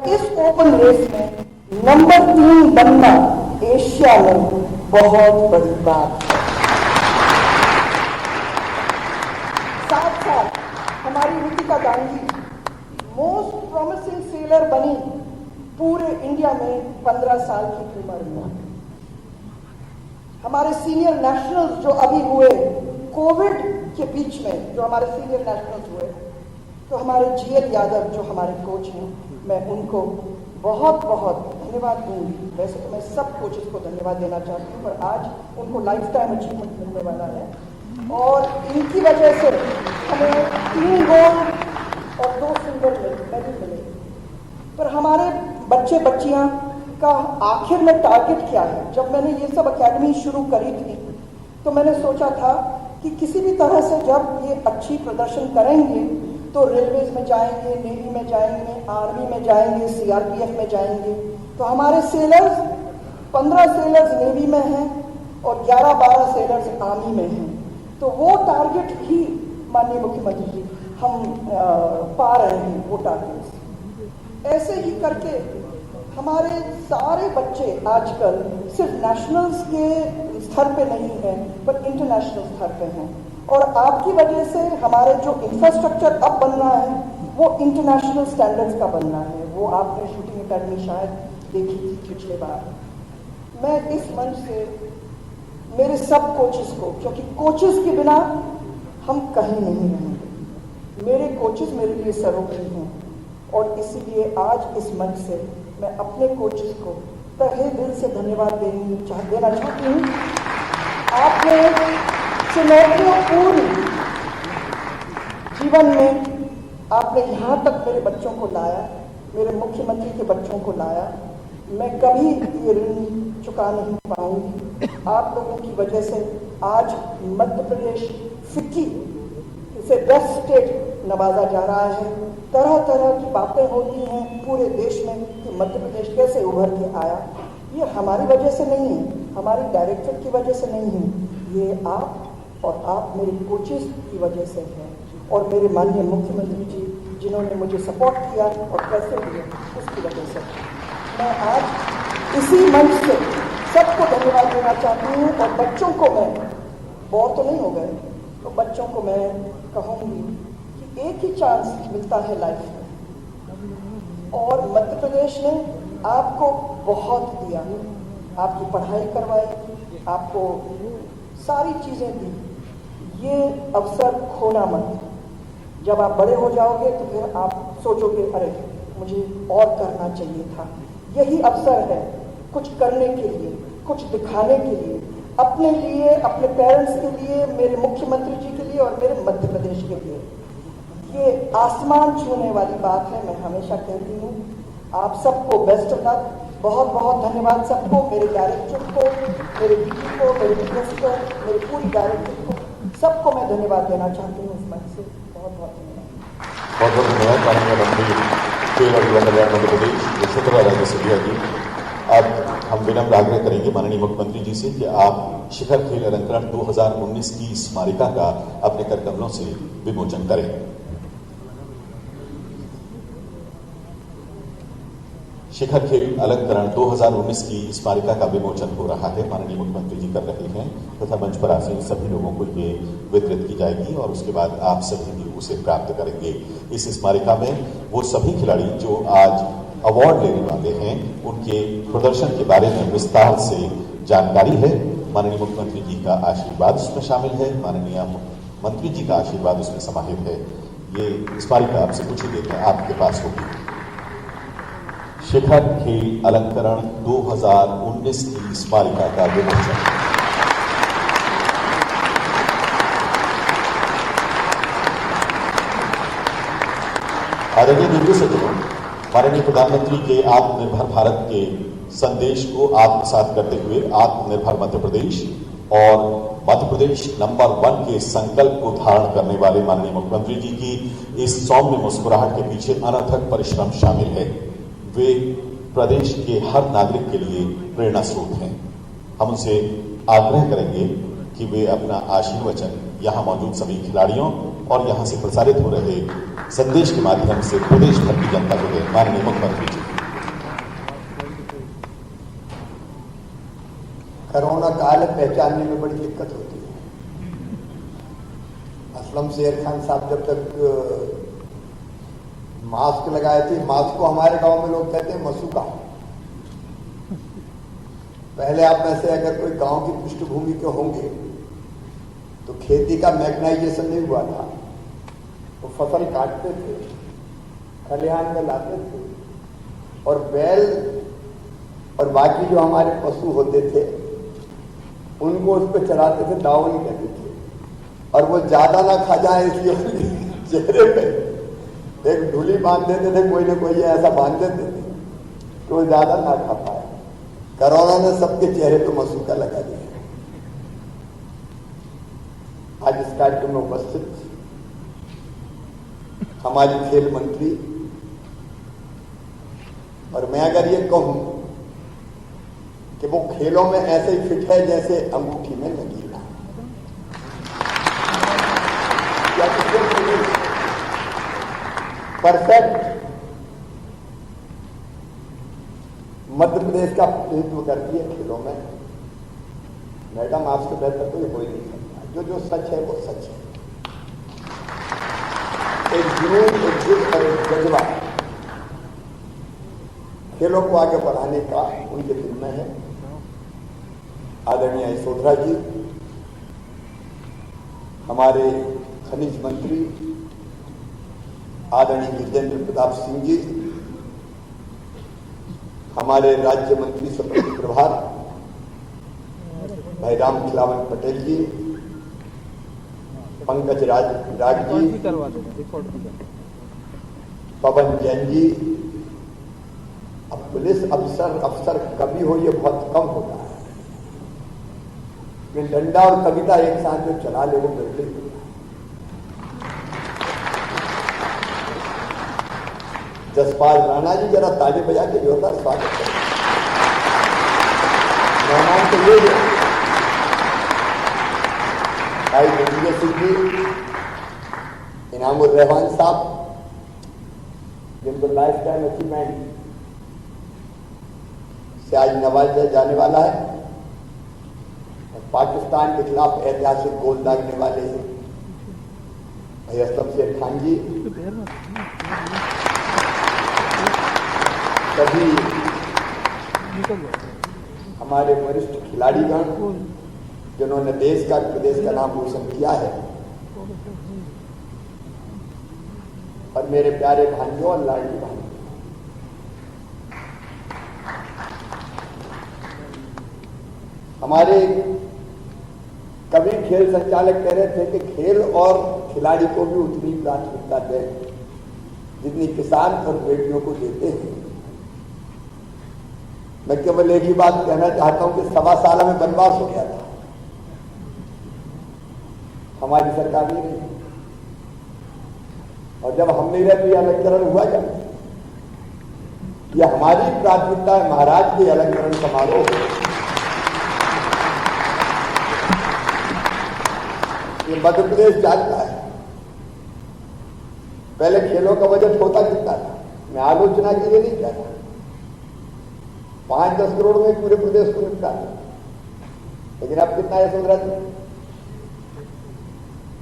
इस open race में number 3 बनना एशिया में बहुत बड़ी बात है। साथ साथ हमारी Ritika Gandhi most promising seller बनी पूरे इंडिया में 15 साल की उम्र में। हमारे सीनियर नेशनल्स जो अभी हुए कोविड के बीच में, जो हमारे सीनियर नेशनल्स हुए, तो हमारे जीएल यादव जो हमारे कोच हैं, मैं उनको बहुत बहुत धन्यवाद दूंगी। वैसे तो मैं सब कोचेस को धन्यवाद देना चाहती हूँ, पर आज उनको लाइफ टाइम अचीवमेंट मिलने वाला है और इनकी वजह से हमें 3 गोल्ड और 2 सिल्वर मेडल मिले। पर हमारे बच्चे बच्चियां का आखिर में टारगेट क्या है? जब मैंने ये सब अकेडमी शुरू करी थी तो मैंने सोचा था कि किसी भी तरह से जब ये अच्छी प्रदर्शन करेंगे तो रेलवेज में जाएंगे, नेवी में जाएंगे, आर्मी में जाएंगे, सीआरपीएफ में जाएंगे। तो हमारे सेलर्स 15 सेलर्स नेवी में हैं और 11-12 सेलर्स आर्मी में हैं। तो वो टारगेट ही माननीय मुख्यमंत्री जी हम पा रहे हैं वो टारगेट। ऐसे ही करके हमारे सारे बच्चे आजकल सिर्फ नेशनल्स के स्तर पे नहीं हैं पर इंटरनेशनल स्तर पे हैं और आपकी वजह से हमारे जो इंफ्रास्ट्रक्चर अब बन रहा है वो इंटरनेशनल स्टैंडर्ड्स का बनना है। वो आपने शूटिंग एकेडमी शायद देखी थी पिछले बार। मैं इस मंच से मेरे सब कोचेस को, क्योंकि कोचेस के बिना हम कहीं नहीं रहेंगे, मेरे कोचेस मेरे लिए सर्वोपरि हैं और इसीलिए आज इस मंच से मैं अपने कोचेस को तहे दिल से धन्यवाद देना चाहती हूँ। आपने चुनौतियों जीवन में आपने यहाँ तक मेरे बच्चों को लाया, मेरे मुख्यमंत्री के बच्चों को लाया। मैं कभी ये ऋण चुका नहीं पाऊंगी। आप लोगों की वजह से आज मध्य प्रदेश फिक्की से बेस्ट स्टेट नवाजा जा रहा है। तरह तरह की बातें होती हैं पूरे देश में कि मध्य प्रदेश कैसे उभर के आया। ये हमारी वजह से नहीं है, हमारी डायरेक्टर की वजह से नहीं है, ये आप और आप मेरे कोचेस की वजह से है और मेरे माननीय मुख्यमंत्री जी जिन्होंने मुझे सपोर्ट किया और पैसे दिए उसकी वजह से। मैं आज इसी मंच से सबको धन्यवाद देना चाहती हूँ और बच्चों को मैं, बोर तो नहीं हो गए, तो बच्चों को मैं कहूँगी कि एक ही चांस मिलता है लाइफ में और मध्य प्रदेश ने आपको बहुत दिया, आपकी पढ़ाई करवाई, आपको सारी चीज़ें दी। ये अवसर खोना मत। जब आप बड़े हो जाओगे तो फिर आप सोचोगे अरे मुझे और करना चाहिए था। यही अवसर है कुछ करने के लिए, कुछ दिखाने के लिए, अपने लिए, अपने पेरेंट्स के लिए, मेरे मुख्यमंत्री जी के लिए और मेरे मध्य प्रदेश के लिए। ये आसमान छूने वाली बात है, मैं हमेशा कहती हूँ। आप सबको बेस्ट ऑफ लक, बहुत बहुत धन्यवाद सबको, मेरे डायरेक्टर को, मेरे डीजी को, मेरे प्रिंसिपल, मेरी पूरी डायरेक्टर को, सबको मैं धन्यवाद देना चाहती हूँ इस मंच से। बहुत बहुत धन्यवाद। बहुत बहुत धन्यवाद माननीय मंत्री खेल और युवा कल्याण मध्य प्रदेश यशोधरा राजे सिंधिया जी। अब हम विनम्र आग्रह करेंगे माननीय मुख्यमंत्री जी से कि आप शिखर खेल अलंकरण 2019 की स्मारिका का अपने कर कमलों से विमोचन करें। शिखर खेल अलंकरण 2019 की स्मारिका का विमोचन हो रहा है, माननीय मुख्यमंत्री जी कर रहे हैं तथा मंच पर आसीन सभी लोगों को ये वितरित की जाएगी और उसके बाद आप सभी भी उसे प्राप्त करेंगे। इस स्मारिका में वो सभी खिलाड़ी जो आज अवार्ड लेने वाले हैं उनके प्रदर्शन के बारे में विस्तार से जानकारी है। माननीय मुख्यमंत्री जी का आशीर्वाद उसमें शामिल है, माननीय मंत्री जी का आशीर्वाद उसमें समाहित है। ये स्मारिका आपसे कुछ ही देर में आपके पास होगी। शिखर खेल अलंकरण 2019 की स्मारिका का विमोचन। आदरणीय दिव्य सज्जनों, माननीय प्रधानमंत्री के आत्मनिर्भर भारत के संदेश को आत्मसात करते हुए आत्मनिर्भर मध्य प्रदेश और मध्य प्रदेश नंबर 1 के संकल्प को धारण करने वाले माननीय मुख्यमंत्री जी की इस सौम्य मुस्कुराहट के पीछे अनथक परिश्रम शामिल है। वे प्रदेश के हर नागरिक के लिए प्रेरणा स्रोत हैं। हम उनसे आग्रह करेंगे कि वे अपना आशीर्वचन यहाँ मौजूद सभी खिलाड़ियों और यहाँ से प्रसारित हो रहे संदेश के माध्यम से प्रदेश भर की जनता को दें। माननीय मुख्यमंत्री जी। कोरोना काल पहचानने में बड़ी दिक्कत होती है। असलम शेर खान साहब जब तक मास्क लगाए थे, मास्क को हमारे गांव में लोग कहते हैं मसूका। पहले आप में से अगर कोई गांव की पृष्ठभूमि के होंगे तो खेती का मैकेनाइजेशन नहीं हुआ था, तो फसल काटते थे, खलिहान में लाते थे और बैल और बाकी जो हमारे पशु होते थे उनको उस पर चलाते थे, दावनी कहते थे, और वो ज्यादा ना खा जाए इसलिए चेहरे पे एक ढूली बांध देते थे, कोई ना कोई ऐसा बांध देते थे कि वो ज्यादा ना खा पाए। कोरोना ने सबके चेहरे पे मसूका लगा दिया। आज इस कार्यक्रम में उपस्थित हमारी खेल मंत्री, और मैं अगर ये कहूं कि वो खेलों में ऐसे ही फिट है जैसे अंगूठी में नगीना, परफेक्ट मध्य प्रदेश का प्रतिनिधित्व करती है खेलों में। मैडम, आपसे बेहतर कोई हो ही नहीं सकता। जो सच है वो सच है। एक जुनून, एक जिद और एक जज्बा खेलों को आगे बढ़ाने का उनके दिल में है। आदरणीय यशोधरा जी, हमारे खनिज मंत्री आदरणीय गिरिजेंद्र प्रताप सिंह जी, हमारे राज्य मंत्री स्वतंत्र प्रभार भाई राम खिलावन पटेल जी, पंकज राज जी, पवन जैन जी। अब पुलिस अफसर कभी हो ये बहुत कम होता है, कि डंडा और कविता एक साथ जो चला ले वो बिल्कुल होता है। जसपाल राणा जी, जरा ताली बजा के जोरदार स्वागत करें। मेहमान तो ये भाई रंजीत सिंह जी, इनामुर रहमान साहब, जिनको लाइफ टाइम अचीवमेंट से आज नवाजा जाने वाला है, और पाकिस्तान के खिलाफ ऐतिहासिक गोल दागने वाले हैं भाई असलम शेर खान जी, सभी हमारे वरिष्ठ खिलाड़ीगण जिन्होंने देश का, प्रदेश का नाम रोशन किया है, और मेरे प्यारे भाइयों और लाडली भाइयों, हमारे कभी खेल संचालक कह रहे थे कि खेल और खिलाड़ी को भी उतनी प्राथमिकता दें जितनी किसान और बेटियों को देते हैं। मैं केवल एक ही बात कहना चाहता हूं कि 1.25 साल में वनवास हो गया था, हमारी सरकार नहीं रही, और जब हम नहीं रहे तो यह अलंकरण हुआ क्या? यह हमारी प्राथमिकता है, महाराज के अलंकरण समारोह। ये मध्य प्रदेश जानता है, पहले खेलों का बजट होता कितना था, मैं आलोचना के लिए नहीं कहता, 5-10 करोड़ में पूरे प्रदेश को निपटा, लेकिन अब कितना है यशोधरा जी?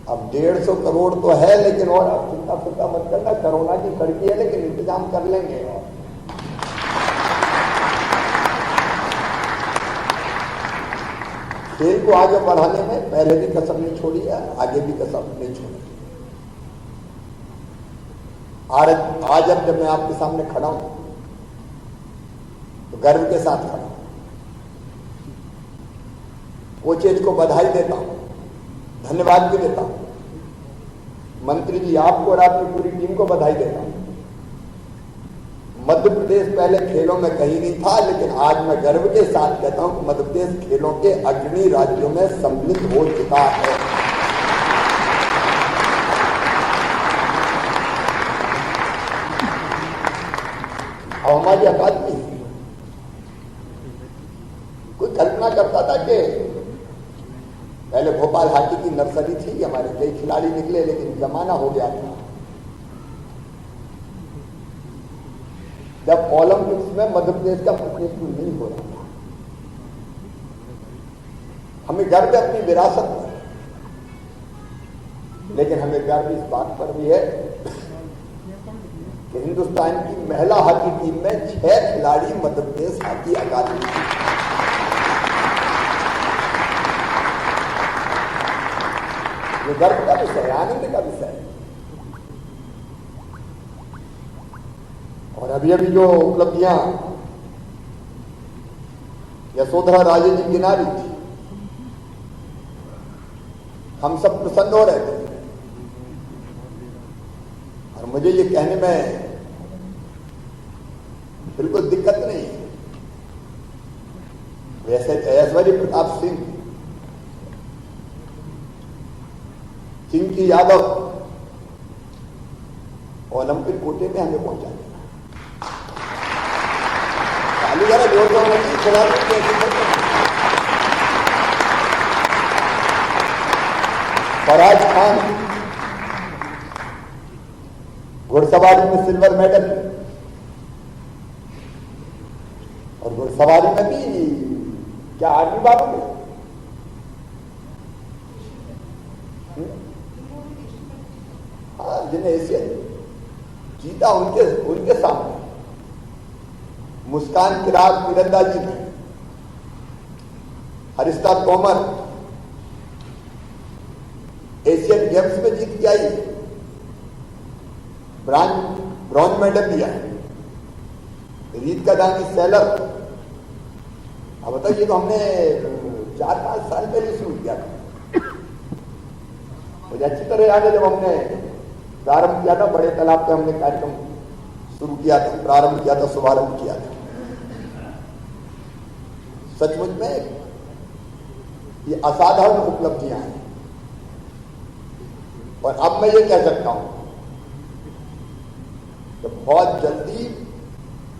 अब 150 करोड़ तो है, लेकिन और अब चिंता फिक्र मत करना, कोरोना की कड़की है लेकिन इंतजाम कर लेंगे। और खेल को आगे बढ़ाने में पहले भी कसम नहीं छोड़ी है, आगे भी कसम नहीं छोड़ी। आज अब जब मैं आपके सामने खड़ा हूं तो गर्व के साथ खड़ा हूं, कोचेज को बधाई देता हूं, धन्यवाद भी देता हूं, मंत्री जी आपको और आपकी पूरी टीम को बधाई देता हूं। मध्य प्रदेश पहले खेलों में कहीं नहीं था, लेकिन आज मैं गर्व के साथ कहता हूं कि मध्य प्रदेश खेलों के अग्रणी राज्यों में सम्मिलित हो चुका है। अब हमारी अकादमी कोई कल्पना करता था कि पहले भोपाल हाकी की नर्सरी थी, हमारे कई खिलाड़ी निकले, लेकिन जमाना हो गया था जब ओलंपिक्स में मध्य प्रदेश का प्रतिनिधित्व नहीं हो रहा था। हमें गर्व है अपनी विरासत पर, लेकिन हमें गर्व इस बात पर भी है कि हिंदुस्तान की महिला हॉकी टीम में 6 खिलाड़ी मध्य प्रदेश हॉकी अकादमी। ये गर्व का विषय है, आनंद का विषय है। और अभी अभी जो उपलब्धियां यशोधरा राजे जी गिनारी थी, हम सब प्रसन्न हो रहे थे। और मुझे ये कहने में बिल्कुल दिक्कत नहीं है। वैसे ऐश्वर्य प्रताप सिंह, चिंकी यादव ओलंपिक कोटे में हमें पहुंचा दिया। जरा जोर जोर नहीं, खिलाड़ी फराज खान घुड़सवारी में सिल्वर मेडल, और घुड़सवारी में भी क्या आर्मी बाबू में हाँ, जिन्हें एशियन जीता उनके सामने मुस्कान किरार तीरंदाजी में, हरिश्ता तोमर एशियन गेम्स में जीत के आई, ब्रॉन्ज मेडल दिया है। रीत का दानी सैलर, अब बताइए, तो हमने 4-5 साल पहले शुरू किया था। मुझे अच्छी तरह याद है जब हमने प्रारंभ किया था, बड़े तालाब पे हमने कार्यक्रम शुरू किया था, प्रारंभ किया था, शुभारंभ किया था। सचमुच में ये असाधारण उपलब्धियां हैं। और अब मैं ये कह सकता हूं कि बहुत जल्दी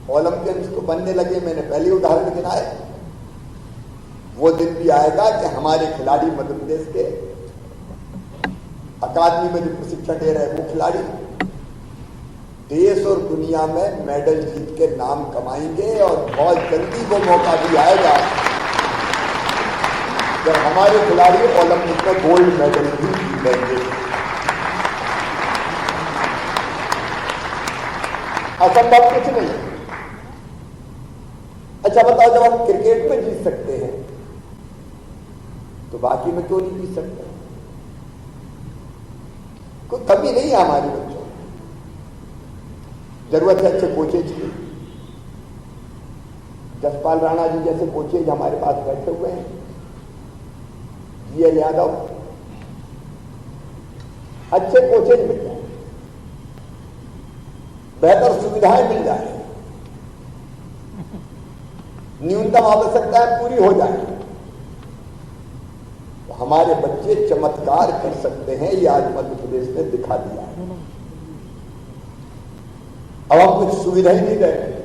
ओलंपियंस तो बनने लगे। मैंने पहले उदाहरण गिनाए, वो दिन भी आएगा कि हमारे खिलाड़ी मध्य प्रदेश के अकादमी में जो प्रशिक्षण दे रहे वो खिलाड़ी देश और दुनिया में मेडल जीत के नाम कमाएंगे। और बहुत जल्दी वो मौका भी आएगा जब हमारे खिलाड़ी ओलंपिक में गोल्ड मेडल भी जीतेंगे। असंभव कुछ नहीं। अच्छा बताओ, जब हम क्रिकेट में जीत सकते हैं तो बाकी में क्यों नहीं जीत सकते? कोई कमी नहीं है हमारे बच्चों, जरूरत है अच्छे कोचेज की। जसपाल राणा जी जैसे कोचेज हमारे पास बैठे हुए हैं, जीएल यादव, अच्छे कोचेज मिल जाए, बेहतर सुविधाएं मिल जाए, न्यूनतम आवश्यकताएं पूरी हो जाए, तो हमारे बच्चे चमत्कार कर सकते हैं। ये आज मध्य प्रदेश ने दिखा दिया है। अब हम कुछ सुविधा ही नहीं रहे।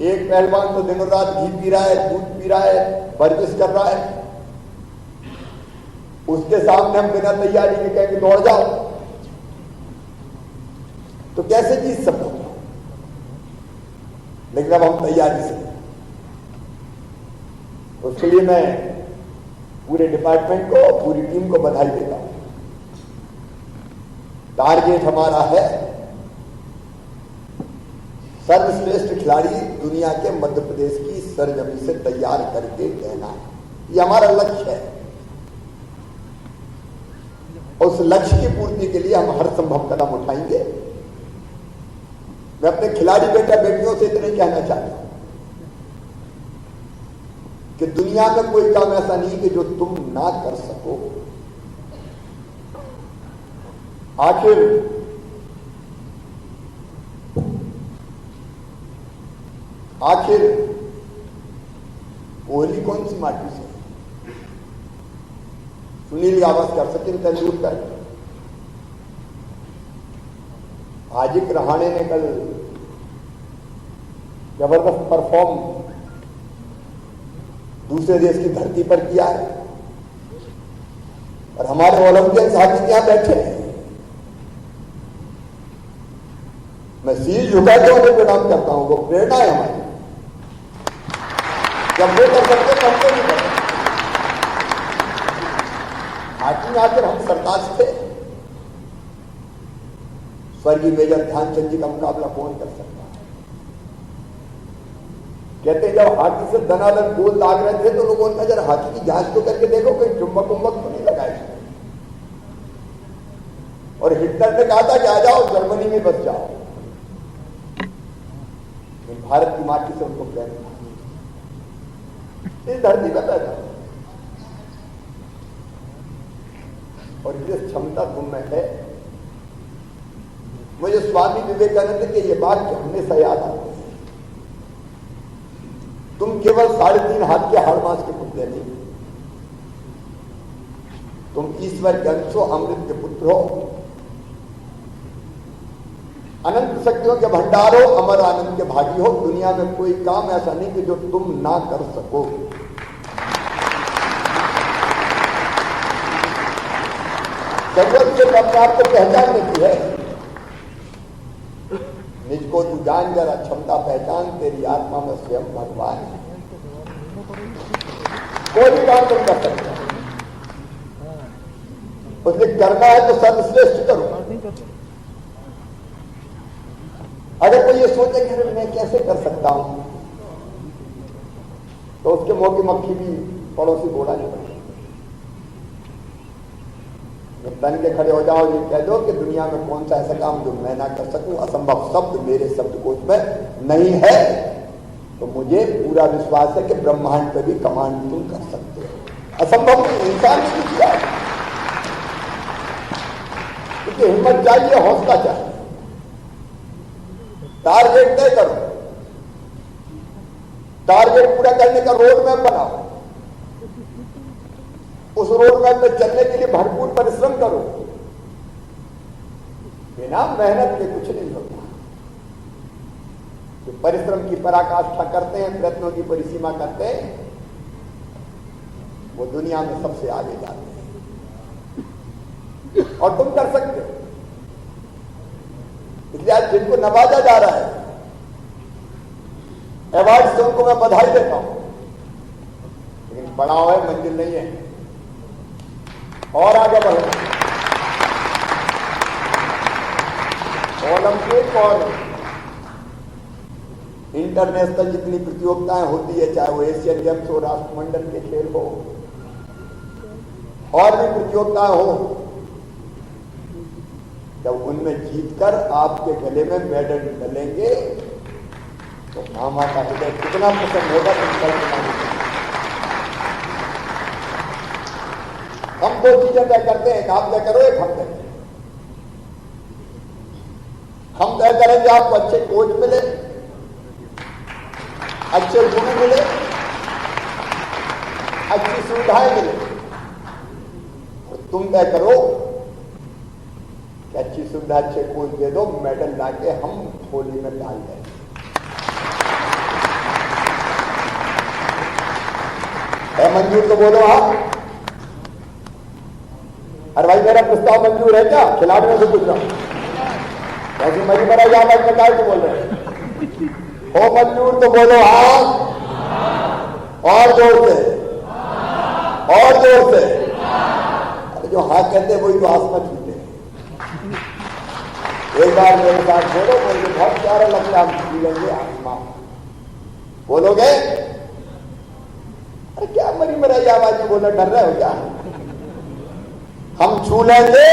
एक पहलवान तो दिनों रात घी पी रहा है, दूध पी रहा है, वर्जिश कर रहा है, उसके सामने हम बिना तैयारी के कहेंगे दौड़ जाओ, तो कैसे जीत सकते? लेकिन अब हम तैयारी से, उसके लिए मैं पूरे डिपार्टमेंट को, पूरी टीम को बधाई देता हूं। टारगेट हमारा है सर्वश्रेष्ठ खिलाड़ी दुनिया के मध्य प्रदेश की सरजमी से तैयार करके कहना है। ये हमारा लक्ष्य है। उस लक्ष्य की पूर्ति के लिए हम हर संभव कदम उठाएंगे। मैं अपने खिलाड़ी बेटा बेटियों से इतना ही कहना चाहता हूं कि दुनिया में कोई काम ऐसा नहीं कि जो तुम ना कर सको। आखिर कोहली कौन सी माटी से? सुनील गावस्कर, सचिन तेंदुलकर, हार्दिक रहाणे ने कल जबरदस्त परफॉर्म दूसरे देश की धरती पर किया है, और हमारे ओलंपियन साथी यहां बैठे हैं। मैं शीश झुका के उन्हें प्रणाम करता हूं, वो प्रेरणा है हमारी। जब वो कर सकते तो हम तो नहीं कर सकते। हाकी में आकर हम सरताज थे। स्वर्गीय मेजर ध्यानचंद जी का मुकाबला कौन कर सकता है? कहते हैं जब हाकी से दनादन गोल दाग रहे थे तो लोगों ने जरा हाकी की जांच तो करके देखो कोई चुंबक उम्बक तो नहीं लगा इसमें। और हिटलर ने कहा था कि आ जाओ जर्मनी में बस जाओ। भारत की माटी से उनको प्रेम था, इस धरती पर पैदा और ये क्षमता तुम में है। मुझे स्वामी विवेकानंद के ये वाक्य हमेशा याद आते हैं। तुम केवल 3.5 हाथ के हाड़ मांस के पुतले नहीं, तुम ईश्वर के अंश हो, अमृत के पुत्र हो, अनंत शक्तियों के भंडार हो, अमर आनंद के भागी हो। दुनिया में कोई काम ऐसा नहीं कि जो तुम ना कर सको। जरूरत से अपने आप को पहचानने की है। निज को तू जान, जरा क्षमता पहचान, तेरी आत्मा में स्वयं भगवान है। कोई भी काम तुम कर सकते हो, उसने करना है तो सर्वश्रेष्ठ करो। अगर कोई ये सोचे कि मैं कैसे कर सकता हूं, तो उसके मुंह की मक्खी भी पड़ोसी घोड़ा नहीं पड़ेगी। तन के खड़े हो जाओ, ये कह दो कि दुनिया में कौन सा ऐसा काम जो मैं ना कर सकूं, असंभव शब्द मेरे शब्दकोश में नहीं है। तो मुझे पूरा विश्वास है कि ब्रह्मांड पे भी कमांड तुम कर सकते हो। असंभव इंसान ने भी किया, क्योंकि हिम्मत चाहिए, हौसला चाहिए। टारगेट तय करो, टारगेट पूरा करने का रोड मैप बनाओ, उस रोड मैप पे चलने के लिए भरपूर परिश्रम करो। बिना मेहनत के कुछ नहीं होता। जो परिश्रम की पराकाष्ठा करते हैं, प्रयत्नों की परिसीमा करते हैं, वो दुनिया में सबसे आगे जाते हैं। और तुम कर सकते हो। इसलिए आज जिनको नवाजा जा रहा है अवार्ड से, उनको मैं बधाई देता हूं। लेकिन पड़ाव है, मंजिल नहीं है, और आगे बढ़ो। ओलंपिक और इंटरनेशनल जितनी प्रतियोगिताएं होती है, चाहे वो एशियन गेम्स हो, राष्ट्रमंडल के खेल हो, और भी प्रतियोगिताएं हो, जब उनमें जीतकर आपके गले में मेडल डलेंगे तो मामा का हृदय कितना पसंद होगा तुम कल्पना नहीं। हम 2 चीजें तय करते हैं, एक आप तय करो, एक हम तय करें। हम तय करेंगे आपको अच्छे कोच मिले, अच्छे गुरु मिले, अच्छी सुविधाएं मिले। तुम तय करो कि अच्छी सुविधा, अच्छे कोच दे दो, मेडल लाके हम थोली में डाल दें। है मंजूर तो बोलो आप। अरे भाई मेरा प्रस्ताव मंजूर है क्या? खिलाड़ियों से पूछ रहा हूं, वैसे मरी मरा या मैं काय को बोल रहे हैं? हो मंजूर तो बोलो हाँ, और जोर से, और जोर से। अरे जो हाँ कहते हैं वही तो आसमान छूटे। एक बार मेरे साथ बोलो, बोलो बहुत प्यारा लगता है, मिलेंगे आसमान। बोलोगे? अरे क्या मरी मराई आवाज में बोलना, डर रहे हो क्या? हम छू लेंगे,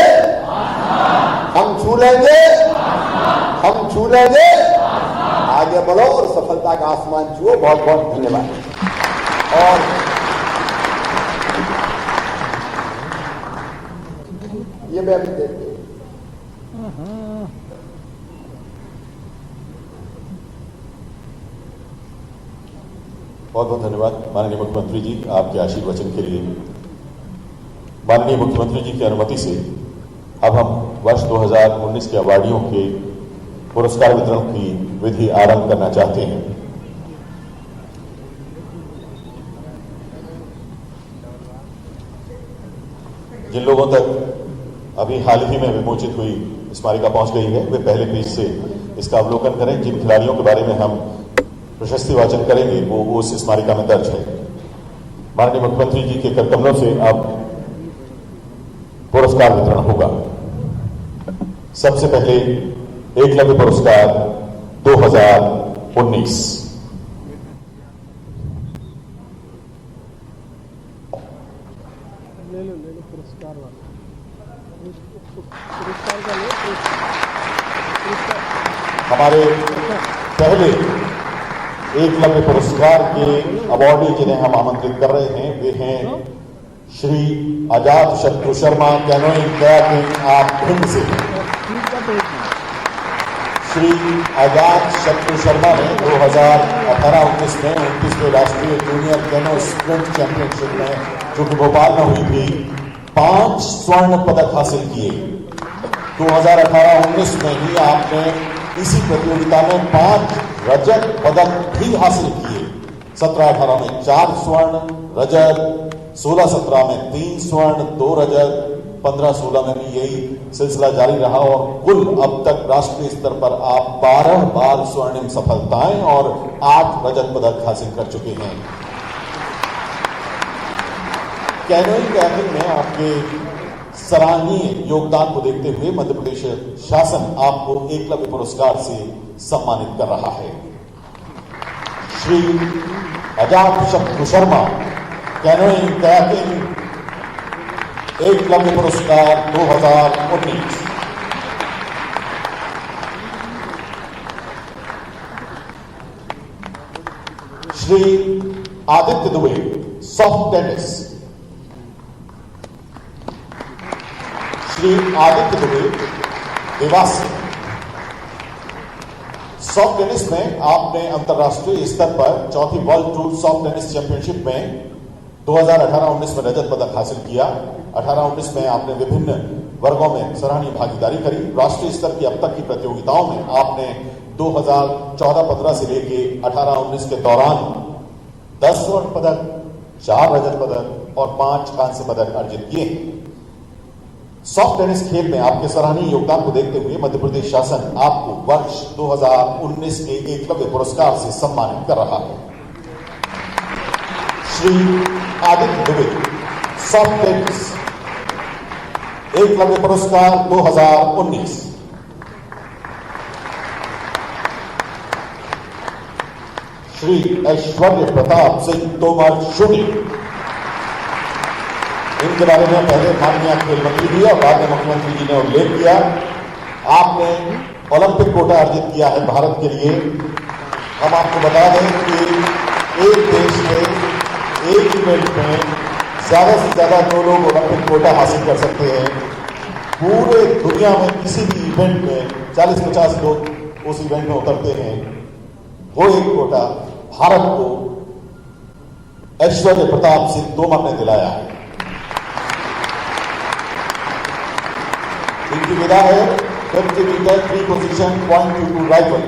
हम छू लेंगे, हम छू लेंगे। आगे बढ़ो और सफलता का आसमान छुओ। बहुत बहुत धन्यवाद। और ये मैं अभी देखते बहुत बहुत धन्यवाद माननीय मुख्यमंत्री जी आपके आशीर्वचन के लिए। माननीय मुख्यमंत्री जी की अनुमति से अब हम वर्ष 2019 के अवार्डियों के पुरस्कार वितरण की विधि आरंभ करना चाहते हैं। जिन लोगों तक अभी हाल ही में विमोचित हुई स्मारिका पहुंच गई है, वे पहले पेज से इसका अवलोकन करें। जिन खिलाड़ियों के बारे में हम प्रशस्ति वाचन करेंगे वो उस स्मारिका में दर्ज है। माननीय मुख्यमंत्री जी के कर कमलों से अब पुरस्कार वितरण होगा। सबसे पहले एकलव्य पुरस्कार 2019। ले लो पुरस्कार वाला पुरस्कार का लो पुरस्कार। हमारे पहले एकलव्य पुरस्कार के अवॉर्डी जिन्हें हम आमंत्रित कर रहे हैं वे हैं श्री अजात शत्रु शर्मा, कैनोइंग कयाकिंग, आप भिंड से। श्री अजात शत्रु शर्मा ने 2018-19 में 29वें राष्ट्रीय जूनियर कैनो स्प्रिंट चैंपियनशिप में, जो कि भोपाल में हुई थी, 5 स्वर्ण पदक हासिल किए। 2018-19 में ही आपने इसी प्रतियोगिता में 5 रजत पदक भी हासिल किए। 17-18 में 4 स्वर्ण रजत, 16-17 में 3 स्वर्ण 2 रजत, 15-16 में भी यही सिलसिला जारी रहा और कुल अब तक राष्ट्रीय स्तर पर आप 12 बार स्वर्णिम सफलताएं और 8 रजत पदक हासिल कर चुके हैं। कैनोइंग कयाकिंग में आपके सराहनीय योगदान को देखते हुए मध्य प्रदेश शासन आपको एकलव्य पुरस्कार से सम्मानित कर रहा है। श्री अजात शत्रु शर्मा, कैनोइंग कयाकिंग, एकलव्य पुरस्कार 2019। Shri Aditya Dubey, soft tennis. श्री आदित्य दुबे, देवास से। सॉफ्ट टेनिस में आपने अंतर्राष्ट्रीय स्तर पर 4थी world tour soft tennis championship में 2018-19 में रजत पदक हासिल किया। 18-19 में आपने विभिन्न वर्गों में सराहनीय भागीदारी करी। राष्ट्रीय स्तर की अब तक की प्रतियोगिताओं में आपने 2014-15 से लेके 18-19 के दौरान 10 स्वर्ण पदक, 4 रजत पदक और 5 कांस्य पदक अर्जित किए। सॉफ्ट टेनिस खेल में आपके सराहनीय योगदान को देखते हुए मध्य प्रदेश शासन आपको वर्ष 2019 के एकलव्य पुरस्कार से सम्मानित कर रहा है। श्री आदित्य दुबे, सॉफ्ट टेनिस, एकलव्य पुरस्कार 2019। श्री ऐश्वर्य प्रताप सिंह तोमर, शूटिंग। इनके बारे में पहले माननीय खेल मंत्री जी और बाद में मुख्यमंत्री जी ने उल्लेख किया। आपने ओलंपिक कोटा अर्जित किया है भारत के लिए। हम आपको बता दें कि एक देश में एक इवेंट में ज्यादा से ज्यादा 2 लोग ओलंपिक कोटा हासिल कर सकते हैं। पूरे दुनिया में किसी भी इवेंट में 40-50 लोग उस इवेंट में उतरते हैं। वो एक कोटा भारत को ऐश्वर्य प्रताप सिंह तोमर ने दिलाया है। इनकी विधा है 50 मीटर 3 पोजीशन .22 राइफल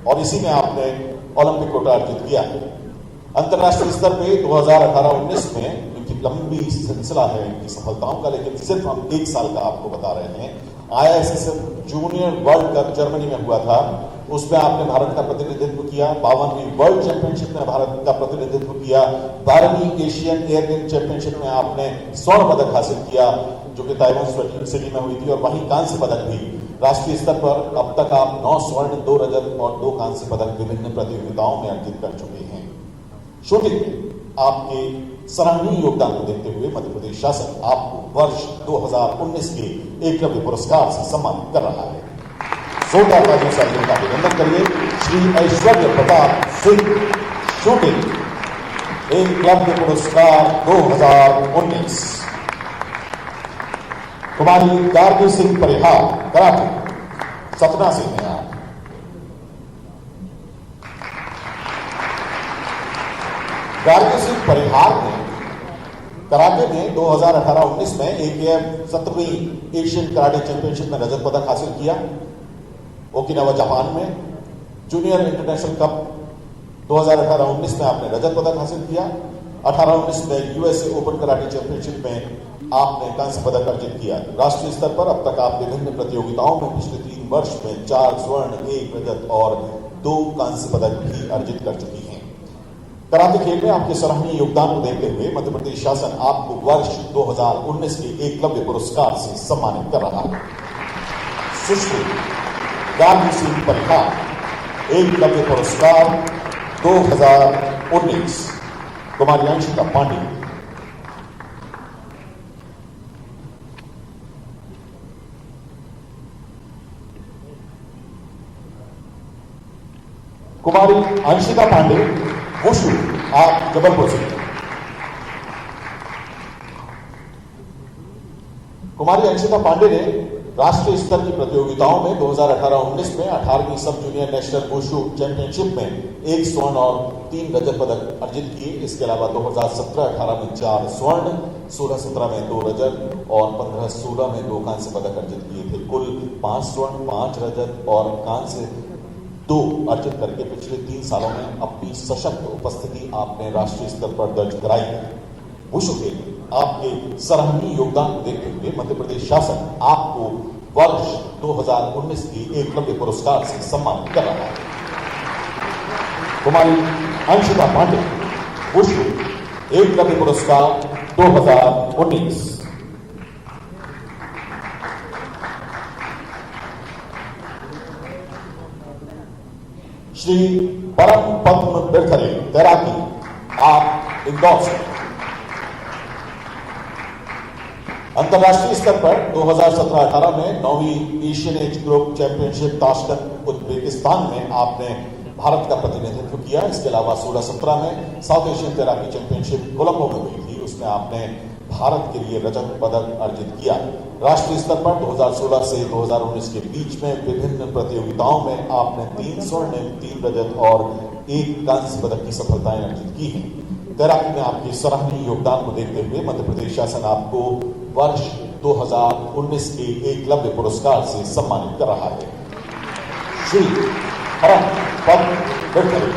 और इसी में आपने ओलंपिक कोटा अर्जित किया है। अंतर्राष्ट्रीय स्तर पे 2018-19 में इनकी लंबी सिलसिला है इनकी सफलताओं का, लेकिन सिर्फ हम 1 साल का आपको बता रहे हैं। IISSF junior world cup Germany में हुआ था, उसमें आपने भारत का प्रतिनिधित्व किया। 52वीं वर्ल्ड चैंपियनशिप में भारत का प्रतिनिधित्व किया। 12वीं एशियन एयरगन चैंपियनशिप में आपने स्वर्ण पदक हासिल किया, जो कि ताइवान सिटी में हुई थी, और वहीं कांस्य पदक भी। राष्ट्रीय स्तर पर अब तक आप 9 स्वर्ण, 2 रजत और 2 कांस्य पदक विभिन्न प्रतियोगिताओं में अर्जित कर चुके हैं। शूटिंग में आपके सराहनीय योगदान को देखते हुए मध्य प्रदेश शासन आपको वर्ष 2019 के एकलव्य पुरस्कार से सम्मानित कर रहा है। जोरदार तालियों से इनका अभिनंदन करिए। श्री ऐश्वर्य प्रताप सिंह, शूटिंग, एकलव्य पुरस्कार 2019। कुमारी गार्गी सिंह परिहार, कराटे, सतना से हैं आप। गार्गी सिंह परिहार ने कराटे में 2018-19 में AKF 17वीं एशियन कराटे चैंपियनशिप में रजत पदक हासिल किया। ओकिनावा जापान में जूनियर इंटरनेशनल कप 2018-19 में आपने रजत पदक हासिल किया। 18-19 में यूएसए ओपन कराटे चैंपियनशिप में आपने कांस्य पदक अर्जित किया। राष्ट्रीय स्तर पर अब तक आप विभिन्न प्रतियोगिताओं में पिछले 3 वर्ष में 4 स्वर्ण, 1 रजत और 2 कांस्य पदक भी अर्जित कर चुकी हैं। कराटे खेल में आपके सराहनीय योगदान को देखते हुए मध्य प्रदेश शासन आपको वर्ष 2019 के एकलव्य पुरस्कार से सम्मानित कर रहा है। सुश्री गांधी सिंह परिहार एकलव्य पुरस्कार 2019। कुमारी अंशिता पांडे। कुमारी अंशिता पांडे वुशु, आप जबलपुर से। कुमारी अंशिता पांडे ने राष्ट्रीय स्तर की प्रतियोगिताओं में 2018-19 में 18वीं सब जूनियर नेशनल वुशु चैंपियनशिप में 1 स्वर्ण और 3 रजत पदक अर्जित किए। इसके अलावा 2017-18 में 4 स्वर्ण, 16-17 में 2 रजत और 15-16 में 2 कांस्य पदक अर्जित किए थे। कुल 5 स्वर्ण, 5 रजत और कांस्य 2 अर्जित करके पिछले 3 सालों में अपनी सशक्त उपस्थिति आपने राष्ट्रीय स्तर पर दर्ज कराई है। वुशु के आपके सराहनीय योगदान को देखते हुए मध्य प्रदेश शासन आपको वर्ष 2019 के एकलव्य पुरस्कार से सम्मानित कर रहा है। कुमारी अंशिता पांडे वुशु एकलव्य पुरस्कार 2019। श्री परम पद्म बिरथरे तैराकी, आप इंदौर से। अंतर्राष्ट्रीय स्तर पर 2017-18 में 9वीं Asian age group championship Tashkent Uzbekistan में आपने भारत का प्रतिनिधित्व किया। इसके अलावा 16-17 में साउथ एशियन तैराकी चैंपियनशिप कोलंबो में हुई थी, उसमें आपने भारत के लिए रजत पदक अर्जित किया। राष्ट्रीय स्तर पर 2016 से 2019 के बीच में विभिन्न प्रतियोगिताओं में आपने 3 स्वर्ण, 3 रजत और 1 कांस्य पदक की सफलताएं अर्जित की हैं। तैराकी में आपके सराहनीय योगदान को देखते हुए मध्य प्रदेश शासन आपको वर्ष 2019 के एकलव्य पुरस्कार से सम्मानित कर रहा है। श्री परम पद्म बिरथरे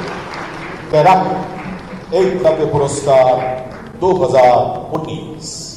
तैराकी एकलव्य पुरस्कार 2019।